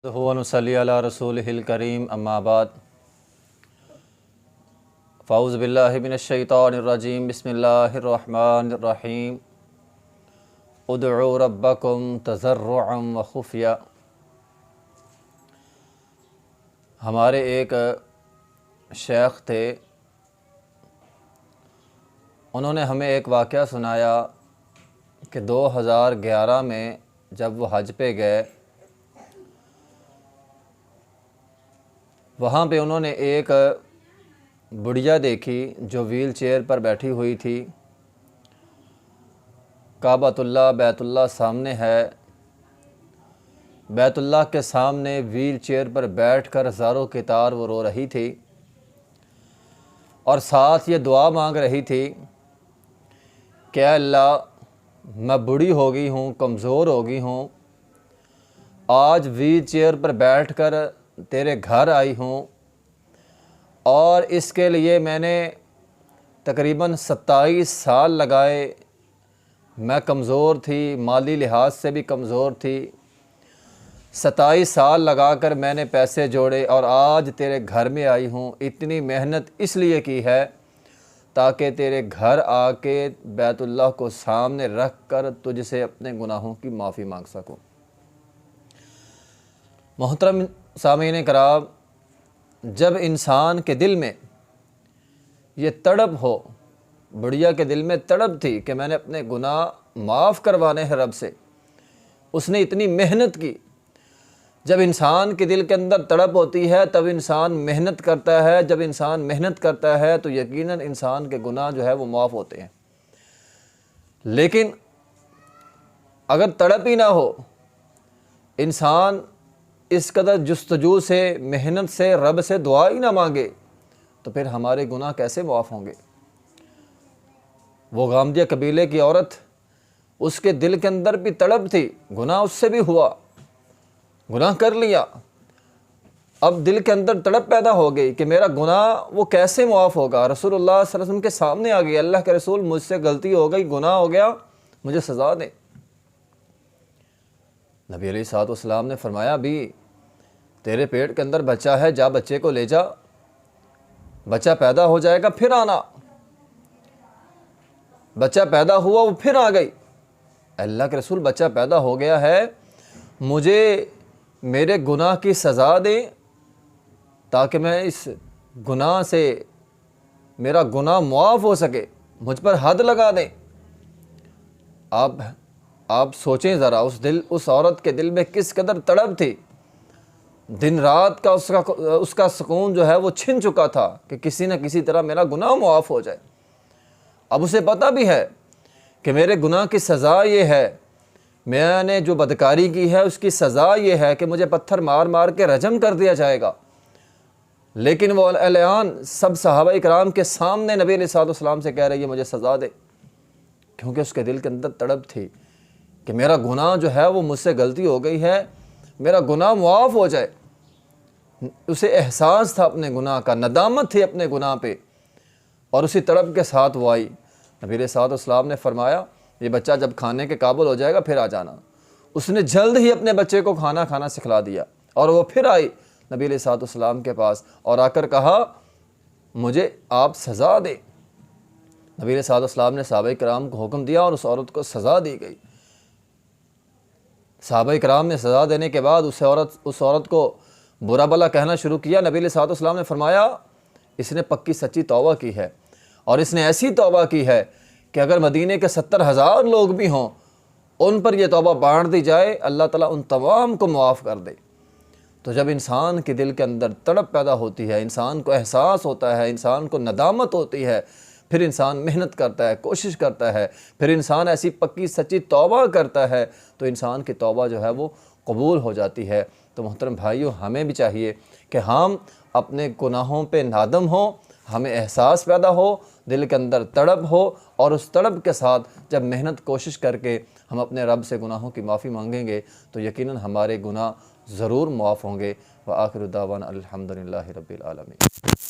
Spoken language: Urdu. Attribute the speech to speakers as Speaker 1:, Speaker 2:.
Speaker 1: ونصلی علی رسولہ الکریم اما بعد فاعوذ باللہ من الشیطان الرجیم بسم اللہ الرحمن الرحیم ادعوا ربکم تضرعا وخفیا۔ ہمارے ایک شیخ تھے، انہوں نے ہمیں ایک واقعہ سنایا کہ 2011 میں جب وہ حج پہ گئے، وہاں پہ انہوں نے ایک بڑھیا دیکھی جو ویل چیئر پر بیٹھی ہوئی تھی۔ کعبۃ اللہ بیت اللہ سامنے ہے، بیت اللہ کے سامنے ویل چیئر پر بیٹھ کر زاروں کی طار وہ رو رہی تھی اور ساتھ یہ دعا مانگ رہی تھی کہ اے اللہ، میں بوڑھی ہو گئی ہوں، کمزور ہو گئی ہوں، آج ویل چیئر پر بیٹھ کر تیرے گھر آئی ہوں اور اس کے لیے میں نے تقریباً 27 سال لگائے۔ میں کمزور تھی، مالی لحاظ سے بھی کمزور تھی، 27 سال لگا کر میں نے پیسے جوڑے اور آج تیرے گھر میں آئی ہوں۔ اتنی محنت اس لیے کی ہے تاکہ تیرے گھر آ کے بیت اللہ کو سامنے رکھ کر تجھ سے اپنے گناہوں کی معافی مانگ سکوں۔ محترم سامعین کرام، جب انسان کے دل میں یہ تڑپ ہو، بڑھیا کے دل میں تڑپ تھی کہ میں نے اپنے گناہ معاف کروانے ہیں رب سے، اس نے اتنی محنت کی۔ جب انسان کے دل کے اندر تڑپ ہوتی ہے تب انسان محنت کرتا ہے، جب انسان محنت کرتا ہے تو یقیناً انسان کے گناہ جو ہے وہ معاف ہوتے ہیں۔ لیکن اگر تڑپ ہی نہ ہو، انسان اس قدر جستجو سے، محنت سے، رب سے دعا ہی نہ مانگے تو پھر ہمارے گناہ کیسے معاف ہوں گے؟ وہ غامدیہ قبیلے کی عورت، اس کے دل کے اندر بھی تڑپ تھی، گناہ اس سے بھی ہوا، گناہ کر لیا، اب دل کے اندر تڑپ پیدا ہو گئی کہ میرا گناہ وہ کیسے معاف ہوگا۔ رسول اللہ صلی اللہ علیہ وسلم کے سامنے آ گئی، اللہ کے رسول مجھ سے غلطی ہو گئی، گناہ ہو گیا، مجھے سزا دیں۔ نبی علیہ الصلوۃ والسلام نے فرمایا، بھی تیرے پیٹ کے اندر بچہ ہے، جا بچے کو لے جا، بچہ پیدا ہو جائے گا پھر آنا۔ بچہ پیدا ہوا، وہ پھر آ گئی۔ اللہ کے رسول بچہ پیدا ہو گیا ہے، مجھے میرے گناہ کی سزا دیں تاکہ میں اس گناہ سے، میرا گناہ معاف ہو سکے، مجھ پر حد لگا دیں۔ آپ سوچیں ذرا، اس عورت کے دل میں کس قدر تڑپ تھی۔ دن رات کا اس کا سکون جو ہے وہ چھن چکا تھا کہ کسی نہ کسی طرح میرا گناہ معاف ہو جائے۔ اب اسے پتہ بھی ہے کہ میرے گناہ کی سزا یہ ہے، میں نے جو بدکاری کی ہے اس کی سزا یہ ہے کہ مجھے پتھر مار مار کے رجم کر دیا جائے گا۔ لیکن وہ اعلان سب صحابہ اکرام کے سامنے نبی علیہ الصلوۃ والسلام سے کہہ رہی ہے مجھے سزا دے، کیونکہ اس کے دل کے اندر تڑپ تھی کہ میرا گناہ جو ہے وہ مجھ سے غلطی ہو گئی ہے، میرا گناہ معاف ہو جائے۔ اسے احساس تھا اپنے گناہ کا، ندامت تھی اپنے گناہ پہ، اور اسی تڑپ کے ساتھ وہ آئی۔ نبی علیہ الصلوۃ والسلام نے فرمایا یہ بچہ جب کھانے کے قابل ہو جائے گا پھر آ جانا۔ اس نے جلد ہی اپنے بچے کو کھانا سکھلا دیا اور وہ پھر آئی نبی علیہ الصلوۃ والسلام کے پاس اور آ کر کہا مجھے آپ سزا دیں۔ نبی علیہ الصلوۃ والسلام نے صحابہ کرام کو حکم دیا اور اس عورت کو سزا دی گئی۔ صحابہ کرام نے سزا دینے کے بعد اس عورت کو برا بلا کہنا شروع کیا۔ نبی علیہ الصلوۃ والسلام نے فرمایا اس نے پکی سچی توبہ کی ہے، اور اس نے ایسی توبہ کی ہے کہ اگر مدینے کے 70,000 لوگ بھی ہوں ان پر یہ توبہ بانٹ دی جائے، اللہ تعالیٰ ان تمام کو معاف کر دے۔ تو جب انسان کے دل کے اندر تڑپ پیدا ہوتی ہے، انسان کو احساس ہوتا ہے، انسان کو ندامت ہوتی ہے، پھر انسان محنت کرتا ہے، کوشش کرتا ہے، پھر انسان ایسی پکی سچی توبہ کرتا ہے تو انسان کی توبہ جو ہے وہ قبول ہو جاتی ہے۔ تو محترم بھائیو، ہمیں بھی چاہیے کہ ہم اپنے گناہوں پہ نادم ہوں، ہمیں احساس پیدا ہو، دل کے اندر تڑپ ہو، اور اس تڑپ کے ساتھ جب محنت کوشش کر کے ہم اپنے رب سے گناہوں کی معافی مانگیں گے تو یقیناً ہمارے گناہ ضرور معاف ہوں گے۔ وآخر دعوانا الحمدللہ رب العالمین۔